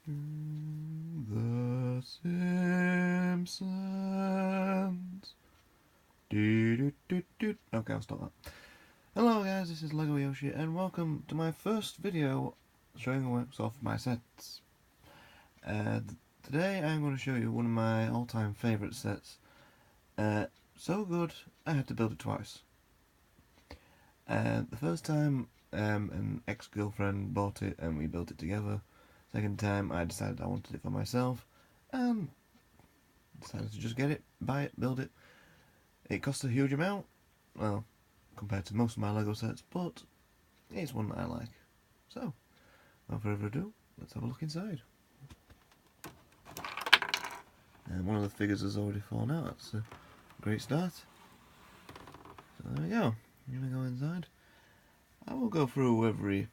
The Simpsons. Okay, I'll stop that. Hello guys, this is Legoyoshi and welcome to my first video showing the works of my sets. Today I'm going to show you one of my all-time favourite sets. So good, I had to build it twice. The first time an ex-girlfriend bought it and we built it together. Second time I decided I wanted it for myself and decided to just get it, buy it, build it. It cost a huge amount, well, compared to most of my Lego sets, but it's one that I like. So, without further ado, let's have a look inside. And one of the figures has already fallen out, that's a great start. So there we go, here we go inside. I will go through every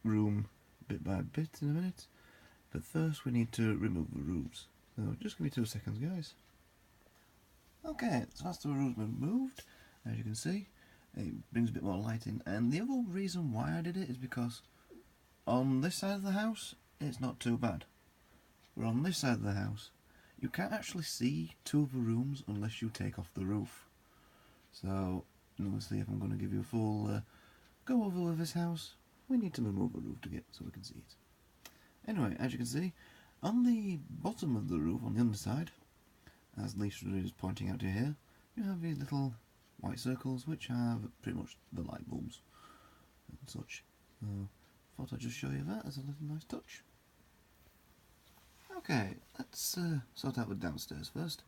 room bit by bit in a minute, but first we need to remove the roofs. So just give me 2 seconds, guys. Okay, so that's the roof's been moved. As you can see, it brings a bit more light in, and the other reason why I did it is because on this side of the house it's not too bad, but on this side of the house you can't actually see 2 of the rooms unless you take off the roof. So obviously, if I'm going to give you a full go over with this house, we need to remove the roof to get so we can see it. Anyway, as you can see, on the bottom of the roof, on the underside, as Lisa is pointing out to you here, you have these little white circles which have pretty much the light bulbs and such. So thought I'd just show you that as a little nice touch. Okay, let's sort out the downstairs first.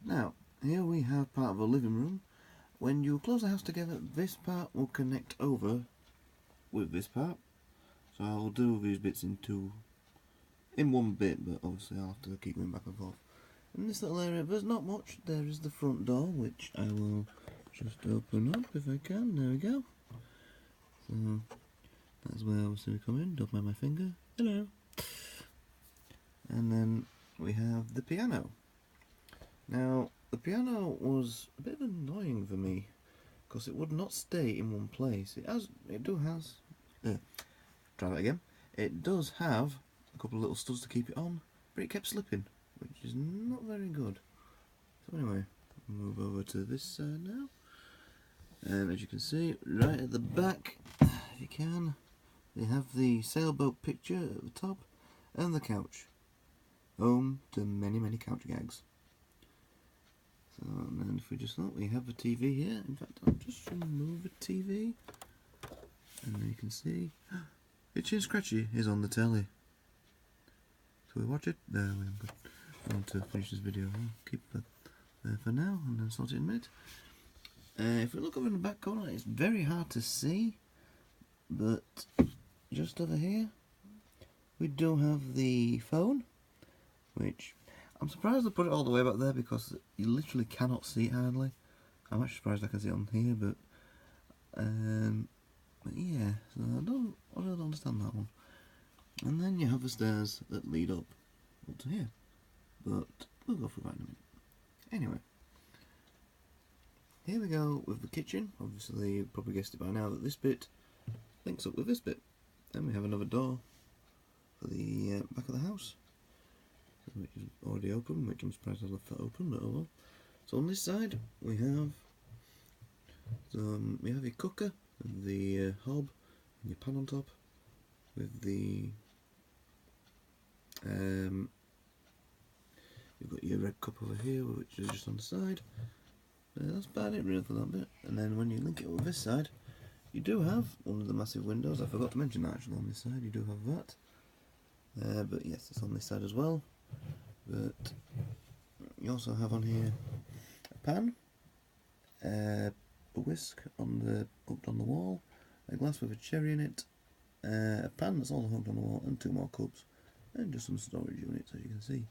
Now, here we have part of a living room. When you close the house together, this part will connect over with this part. So I'll do these bits in one bit, but obviously I'll have to keep going back and forth. In this little area, there's not much. There is the front door, which I will just open up if I can. There we go. So that's where obviously we come in. Don't mind my finger. Hello. And then we have the piano. Now, the piano was a bit annoying for me because it would not stay in one place. Try that again. It does have a couple of little studs to keep it on, but it kept slipping, which is not very good. So anyway, move over to this side now. And as you can see, right at the back, if you can, they have the sailboat picture at the top and the couch. Home to many, many couch gags. So, and then if we just look, we have the TV here. In fact, I'll just remove the TV. And then you can see, Itchy and Scratchy is on the telly. So we watch it. There we go. I want to finish this video. I'll keep that there for now and then sort it in a minute. If we look over in the back corner, it's very hard to see, but just over here, we do have the phone, which I'm surprised I put it all the way back there because you literally cannot see it hardly. I'm actually surprised I can see it on here, but yeah, so I don't understand that one. And then you have the stairs that lead up to here, but we'll go through that in a minute. Anyway, here we go with the kitchen. Obviously, you've probably guessed it by now that this bit links up with this bit. Then we have another door for the back of the house, which is already open, which I'm surprised I left that open, but oh well. So on this side we have your cooker and the hob and your pan on top with the you've got your red cup over here, which is just on the side. That's about it really for that bit. And then when you link it with this side, you do have one of the massive windows. I forgot to mention that actually. On this side you do have that, but yes, it's on this side as well. But you also have on here a pan, a whisk hooked on the wall, a glass with a cherry in it, a pan that's also hooked on the wall, and 2 more cups, and just some storage units, as you can see.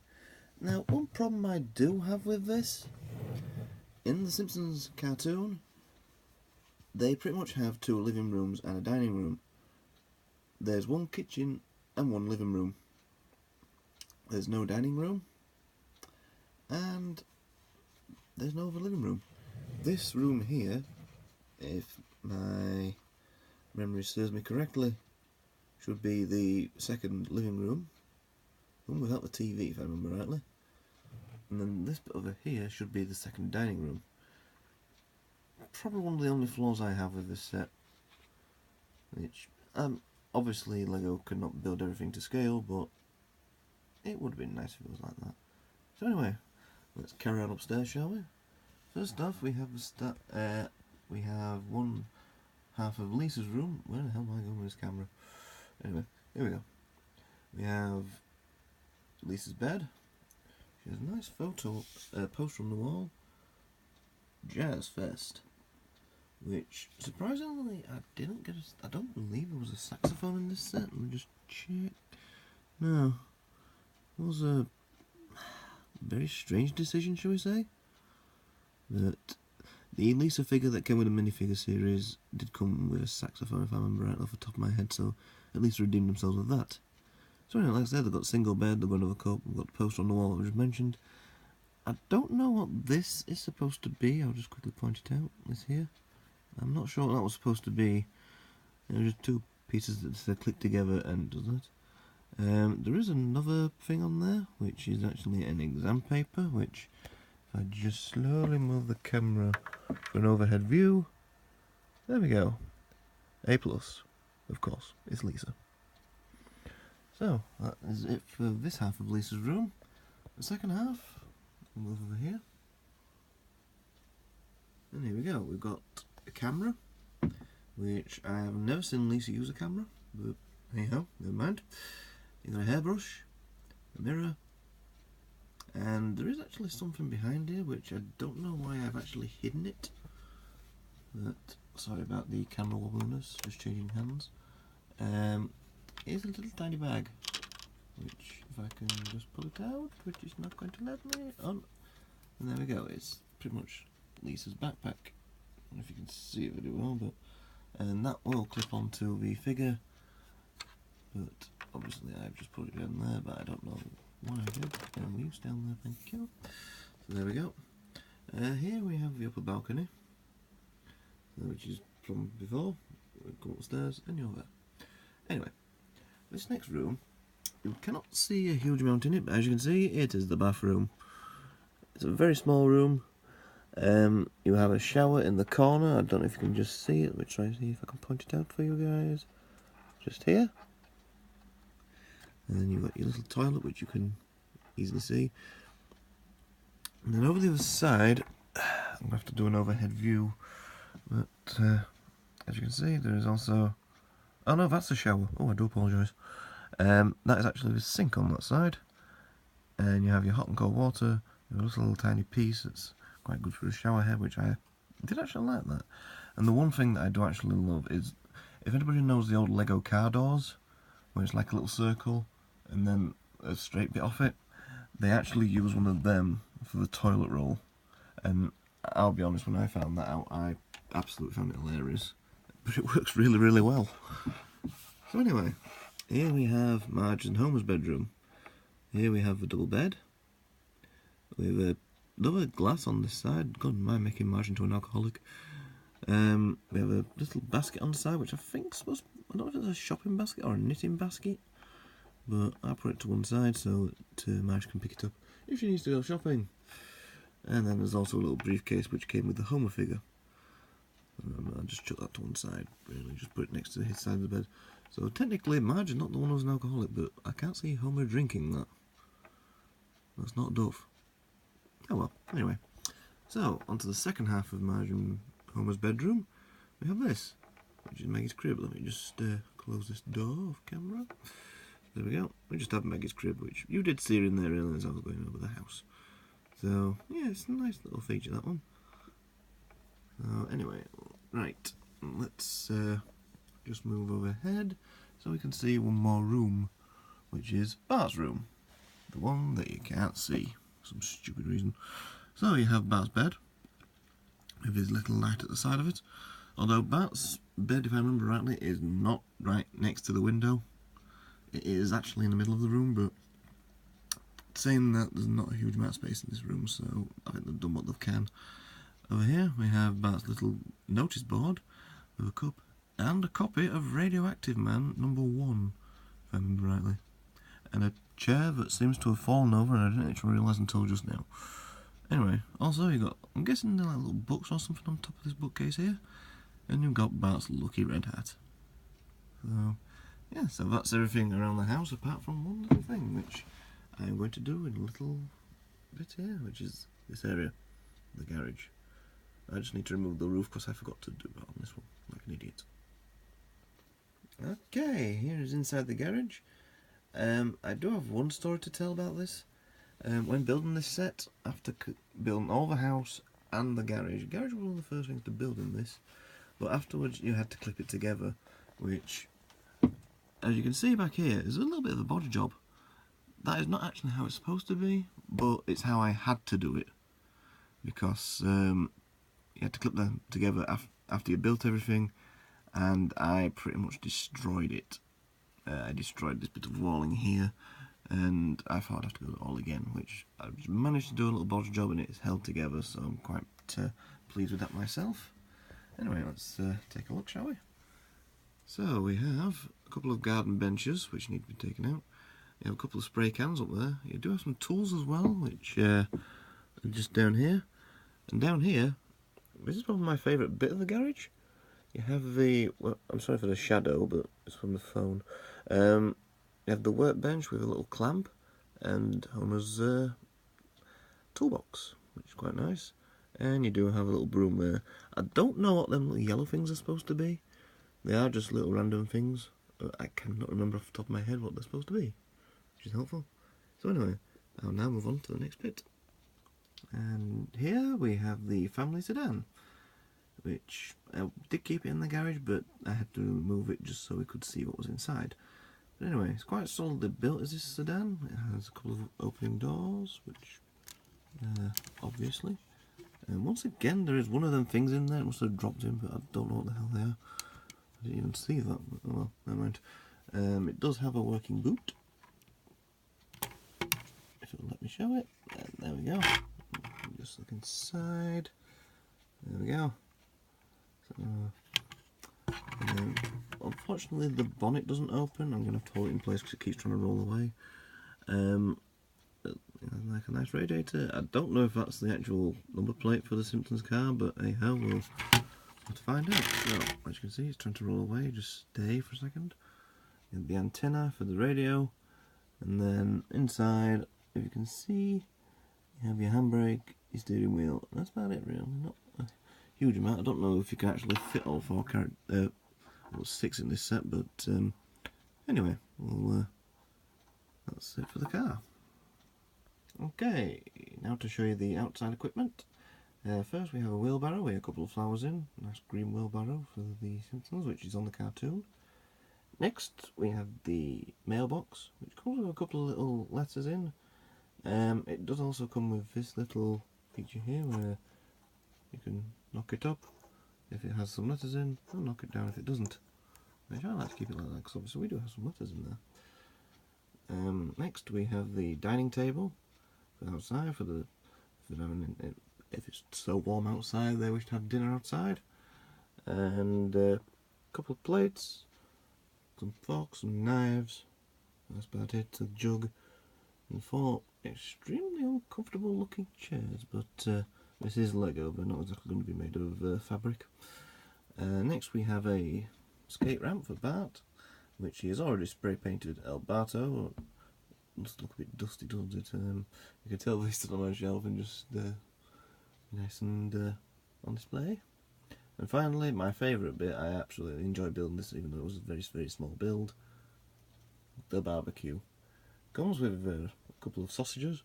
Now, one problem I do have with this, in the Simpsons cartoon, they pretty much have 2 living rooms and a dining room. There's 1 kitchen and 1 living room. There's no dining room, and there's no other living room. This room here, if my memory serves me correctly, should be the second living room, one without the TV, if I remember rightly. And then this bit over here should be the second dining room. Probably one of the only flaws I have with this set. Which, obviously Lego could not build everything to scale, but it would have been nice if it was like that. So anyway, let's carry on upstairs, shall we? First off, we have we have one half of Lisa's room. Where the hell am I going with this camera? Anyway, here we go. We have Lisa's bed. She has a nice poster on the wall. Jazz Fest. Which, surprisingly, I don't believe there was a saxophone in this set. Let me just check. No. It was a very strange decision, shall we say? But the Lisa figure that came with the minifigure series did come with a saxophone, if I remember right off the top of my head, so at least redeemed themselves with that. So anyway, like I said, they've got a single bed, they've got another cup, we've got the poster on the wall that I just mentioned. I don't know what this is supposed to be, I'll just quickly point it out, this here. I'm not sure what that was supposed to be. There are just two pieces that click together and does that. There is another thing on there, which is actually an exam paper, which, if I just slowly move the camera for an overhead view, there we go. A+, of course, it's Lisa. So, that is it for this half of Lisa's room. The second half, we'll move over here. And here we go, we've got a camera, which I have never seen Lisa use a camera, but anyhow, never mind. You've got a hairbrush, a mirror, and there is actually something behind here, which I don't know why I've actually hidden it. But, sorry about the camera wobbliness, just changing hands. Here's a little tiny bag, which, if I can just pull it out, which is not going to let me on. And there we go, it's pretty much Lisa's backpack. I don't know if you can see it very well, but and that will clip onto the figure. But obviously I've just put it down there, but I don't know why I did. And leaves down there, thank you. So there we go. Here we have the upper balcony, which is from before. We go upstairs and you're there. Anyway, this next room, you cannot see a huge amount in it, but as you can see, it is the bathroom. It's a very small room. You have a shower in the corner. I don't know if you can just see it. Let me try and see if I can point it out for you guys. Just here. And then you've got your little toilet, which you can easily see. And then over the other side, I'm going to have to do an overhead view. But, as you can see, there is also... Oh no, that's the shower. Oh, I do apologise. That is actually the sink on that side. And you have your hot and cold water. You have a little tiny piece that's quite good for a shower head, which I did actually like that. And the one thing that I do actually love is, if anybody knows the old Lego car doors, where it's like a little circle, and then a straight bit off it, they actually use one of them for the toilet roll. And I'll be honest, when I found that out, I absolutely found it hilarious. But it works really, really well. So anyway, here we have Marge and Homer's bedroom. Here we have a double bed. We have another glass on this side. God, am I making Marge into an alcoholic? We have a little basket on the side, which I think is supposed to, I don't know if it's a shopping basket or a knitting basket. But I'll put it to one side so that Marge can pick it up if she needs to go shopping. And then there's also a little briefcase which came with the Homer figure. I'll just chuck that to one side, really, just put it next to his side of the bed. So technically Marge is not the one who's an alcoholic, but I can't see Homer drinking that. That's not Duff. Oh well, anyway. So, onto the second half of Marge and Homer's bedroom. We have this, which is Maggie's crib. Let me just close this door off camera. There we go. We just have Maggie's crib, which you did see her in there earlier as I was going over the house. So, yeah, it's a nice little feature, that one. So, anyway, right, let's just move overhead so we can see one more room, which is Bart's room. The one that you can't see for some stupid reason. So, you have Bart's bed, with his little light at the side of it. Although Bart's bed, if I remember rightly, is not right next to the window. It is actually in the middle of the room, but saying that, there's not a huge amount of space in this room, so I think they've done what they can. Over here we have Bart's little notice board with a cup and a copy of Radioactive Man #1, if I remember rightly, and a chair that seems to have fallen over, and I didn't actually realise until just now. Anyway, also you got, I'm guessing they're like little books or something on top of this bookcase here, and you've got Bart's lucky red hat. So, yeah, so that's everything around the house apart from one little thing, which I'm going to do in a little bit here, which is this area, the garage. I just need to remove the roof because I forgot to do that on this one, like an idiot. Okay, here is inside the garage. I do have one story to tell about this. When building this set, after building all the house and the garage was one of the first things to build in this, but afterwards you had to clip it together, which, as you can see back here, is a little bit of a body job. That is not actually how it's supposed to be, but it's how I had to do it, because you had to clip them together after you built everything, and I pretty much destroyed it. I destroyed this bit of walling here, and I thought I'd have to build it all again, which I managed to do a little body job, and it's held together, so I'm quite pleased with that myself. Anyway, let's take a look, shall we? So we have a couple of garden benches which need to be taken out. You have a couple of spray cans up there. You do have some tools as well, which are just down here. And down here, this is probably my favourite bit of the garage. You have the, well, I'm sorry for the shadow, but it's from the phone. You have the workbench with a little clamp, and Homer's toolbox, which is quite nice. And you do have a little broom there. I don't know what them little yellow things are supposed to be. They are just little random things. I cannot remember off the top of my head what they're supposed to be, which is helpful. So anyway, I'll now move on to the next bit. And here we have the family sedan, which I did keep it in the garage, but I had to move it just so we could see what was inside. But anyway, it's quite solidly built as this sedan. It has a couple of opening doors, which obviously. And once again, there is one of them things in there. It must have dropped in, but I don't know what the hell they are. I didn't even see that, but oh well, never mind. It does have a working boot. If it'll let me show it. And there we go. Just look inside. There we go. So, and then, unfortunately, the bonnet doesn't open. I'm going to have to hold it in place because it keeps trying to roll away. Like a nice radiator. I don't know if that's the actual number plate for the Simpsons car, but hey ho, we'll have to find out. So, as you can see, it's trying to roll away. Just stay for a second. You have the antenna for the radio, and then inside, if you can see, you have your handbrake, your steering wheel. That's about it, really. Not a huge amount. I don't know if you can actually fit all four six in this set, but anyway, that's it for the car. Okay, now to show you the outside equipment. First we have a wheelbarrow with a couple of flowers in, nice green wheelbarrow for the Simpsons, which is on the cartoon. Next we have the mailbox, which comes with a couple of little letters in. It does also come with this little feature here where you can knock it up if it has some letters in, or knock it down if it doesn't. Which I like to keep it like that because obviously we do have some letters in there. Next we have the dining table for outside if it's so warm outside they wish to have dinner outside, and a couple of plates, some forks, some knives. That's about it. A jug and 4 extremely uncomfortable looking chairs, but this is Lego. They're not exactly going to be made of fabric. Next we have a skate ramp for Bart, which he has already spray painted El Barto. It does look a bit dusty, doesn't it? You can tell this is on my shelf and just nice and on display. And finally, my favourite bit, I absolutely enjoy building this even though it was a very, very small build, the barbecue. Comes with a couple of sausages.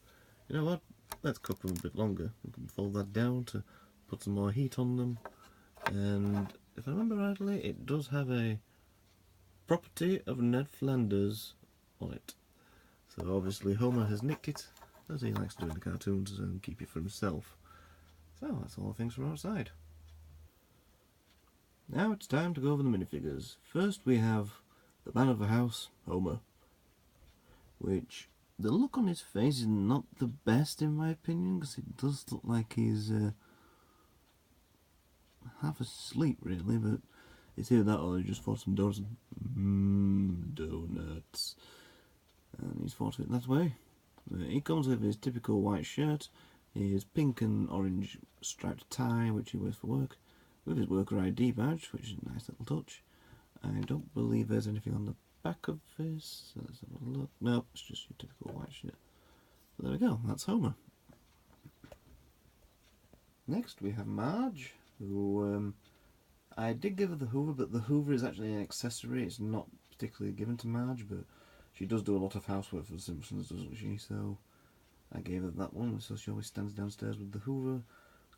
You know what? Let's cook them a bit longer. We can fold that down to put some more heat on them. And if I remember rightly, it does have a property of Ned Flanders on it. So obviously Homer has nicked it, as he likes to do in the cartoons, and keep it for himself. So that's all the things from outside. Now it's time to go over the minifigures. First we have the man of the house, Homer, which the look on his face is not the best in my opinion, because it does look like he's half asleep really, but it's either that or he just fought some donuts. Donuts. and he's fought it that way. He comes with his typical white shirt, his pink and orange striped tie, which he wears for work, with his worker ID badge, which is a nice little touch. I don't believe there's anything on the back of this. Let's have a look. Nope, it's just your typical white shirt. So there we go, that's Homer. Next we have Marge, who I did give her the Hoover, but the Hoover is actually an accessory. It's not particularly given to Marge, but she does do a lot of housework for the Simpsons, doesn't she? So I gave her that one, so she always stands downstairs with the Hoover,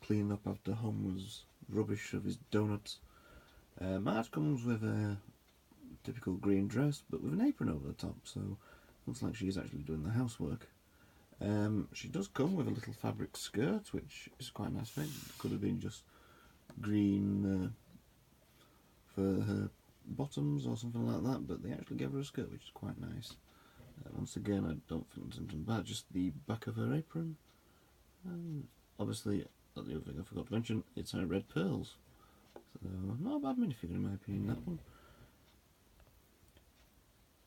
cleaning up after Homer's rubbish of his donuts. Marge comes with a typical green dress, but with an apron over the top, so looks like she's actually doing the housework. She does come with a little fabric skirt, which is quite a nice thing. It could have been just green for her bottoms or something like that, but they actually gave her a skirt, which is quite nice. Once again, I don't think there's anything bad, just the back of her apron. And obviously, the other thing I forgot to mention, it's her red pearls. So, not a bad minifigure in my opinion, that one.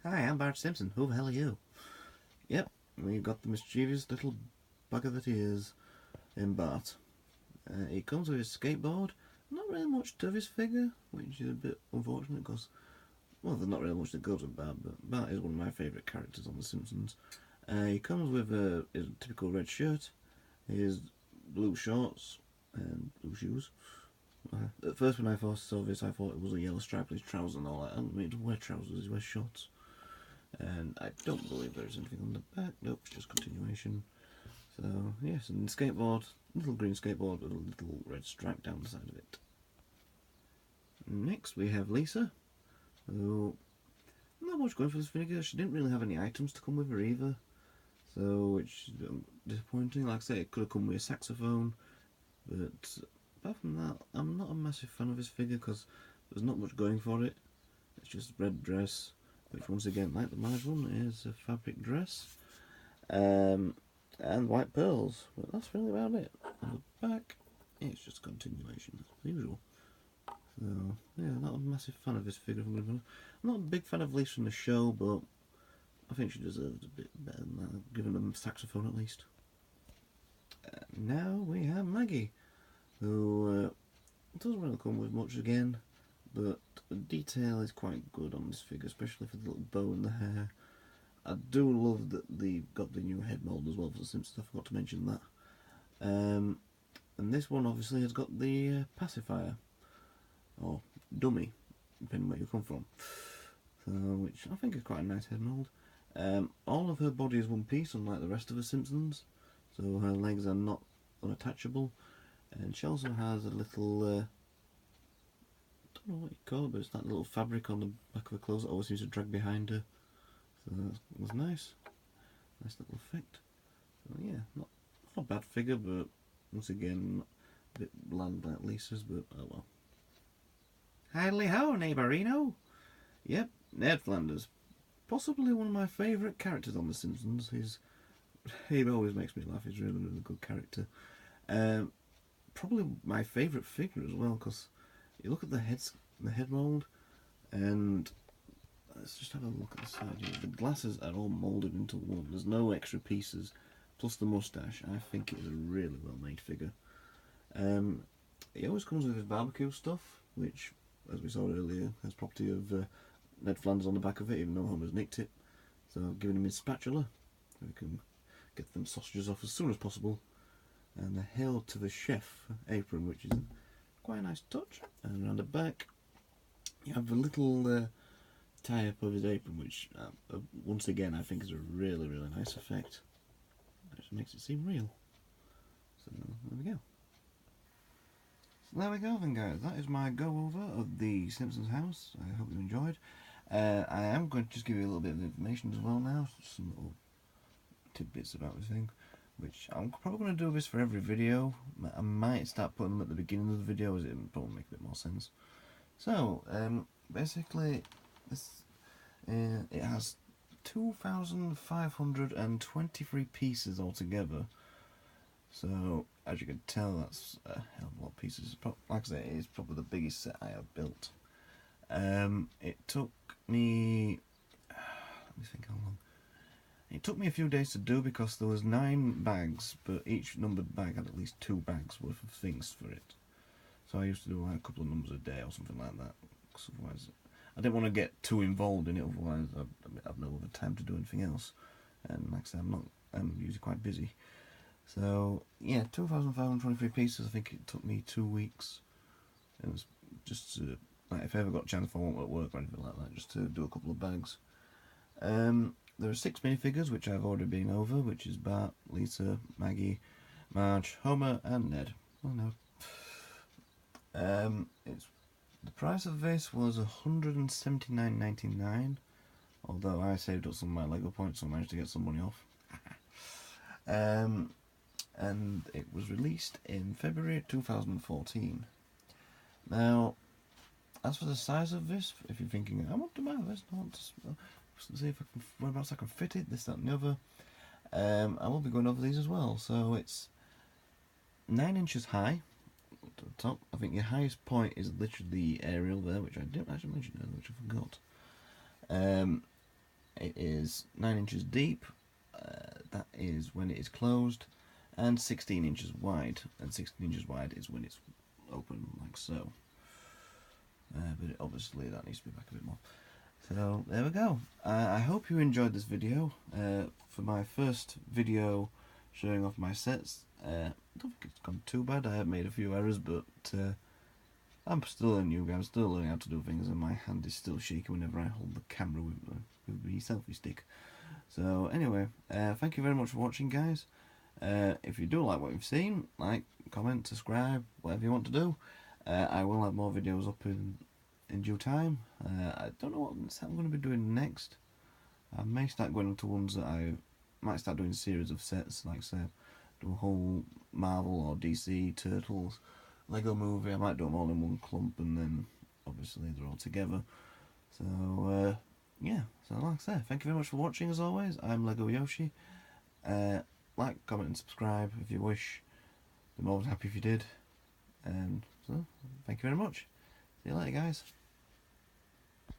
Hi, I'm Bart Simpson. Who the hell are you? Yep, we've got the mischievous little bugger that he is in Bart. He comes with his skateboard. Not really much to his figure, which is a bit unfortunate because, well, there's not really much that goes with Bart, but Bart is one of my favourite characters on The Simpsons. He comes with his typical red shirt, his blue shorts, and blue shoes. At first when I first saw this, I thought it was a yellow stripe with his trousers and all that. I don't mean to wear trousers, he wears shorts. And I don't believe there's anything on the back. Nope, it's just continuation. So, yes, and the skateboard, little green skateboard with a little red stripe down the side of it. Next we have Lisa, who, not much going for this figure. She didn't really have any items to come with her either, so which is disappointing. Like I say, it could have come with a saxophone, but apart from that, I'm not a massive fan of this figure because there's not much going for it. It's just a red dress, which once again, like the Marge one, is a fabric dress. And white pearls, but that's really about it. On the back, it's just continuation as usual. So, yeah, not a massive fan of this figure. I'm not a big fan of Lisa in the show, but I think she deserves a bit better than that, given them a saxophone at least. Now we have Maggie, who doesn't really come with much again, but the detail is quite good on this figure, especially for the little bow in the hair. I do love that they've got the new head mould as well for the Simpsons. I forgot to mention that. And this one obviously has got the pacifier, or dummy, depending where you come from. So, which I think is quite a nice head mould. All of her body is one piece, unlike the rest of the Simpsons. So her legs are not unattachable. And she also has a little, I don't know what you call it, but it's that little fabric on the back of her clothes that always seems to drag behind her. So that was nice. Nice little effect. So yeah, not a bad figure, but once again, a bit bland like Lisa's, but oh well. Hidely ho, neighbourino! Yep, Ned Flanders. Possibly one of my favourite characters on The Simpsons. He always makes me laugh, he's really, really good character. Probably my favourite figure as well, because you look at the head mould, and let's just have a look at the side here. The glasses are all moulded into one. There's no extra pieces. Plus the moustache. I think it is a really well made figure. He always comes with his barbecue stuff, which, as we saw earlier, has property of Ned Flanders on the back of it, even though Homer's nicked it. So I've given him his spatula, so he can get them sausages off as soon as possible. And the Hail to the Chef apron, which is quite a nice touch. And around the back, you have a little tie up of his apron, which once again I think is a really, really nice effect. It just makes it seem real. So there we go. So there we go then, guys. That is my go over of the Simpsons House. I hope you enjoyed. I am going to just give you a little bit of information as well now, some little tidbits about this thing, which I'm probably going to do this for every video. I might start putting them at the beginning of the video, as it would probably make a bit more sense. So, basically, this it has 2,523 pieces altogether. So, as you can tell, that's a hell of a lot of pieces. Like I say, it is probably the biggest set I have built. It took me, let me think how long. It took me a few days to do because there was 9 bags, but each numbered bag had at least 2 bags worth of things for it. So I used to do like a couple of numbers a day or something like that. Cause otherwise, I didn't want to get too involved in it. Otherwise, I've no other time to do anything else. And like I said, I'm usually quite busy. So yeah, 2,523 pieces. I think it took me 2 weeks. It was just like if I ever got a chance, if I won't at work or anything like that, just to do a couple of bags. There are 6 minifigures which I've already been over, which is Bart, Lisa, Maggie, Marge, Homer, and Ned. Oh no. It's the price of this was $179.99, although I saved up some of my Lego points, so I managed to get some money off. And it was released in February 2014. Now, as for the size of this, if you're thinking, I want to buy this, I want to see if I can, whereabouts I can fit it, this, that, and the other, I will be going over these as well. So it's 9 inches high to the top. I think your highest point is literally the aerial there, which I didn't actually mention earlier, which I forgot. It is 9 inches deep, that is when it is closed, and 16 inches wide, and 16 inches wide is when it's open, like so. But obviously that needs to be back a bit more. So there we go. I hope you enjoyed this video. For my first video showing off my sets, I don't think it's gone too bad. I have made a few errors, but I'm still a new guy. I'm still learning how to do things, and my hand is still shaky whenever I hold the camera with the selfie stick. So anyway, thank you very much for watching, guys. If you do like what you've seen, like, comment, subscribe, whatever you want to do. I will have more videos up in due time. I don't know what set I'm going to be doing next. I may start going into ones that I might start doing a series of sets, like say do a whole Marvel or DC Turtles Lego movie. I might do them all in one clump, and then obviously they're all together. So yeah, so like I said, thank you very much for watching. As always, I'm Legoyoshi. Like, comment and subscribe if you wish. I'm always happy if you did. And so thank you very much. See you later, guys.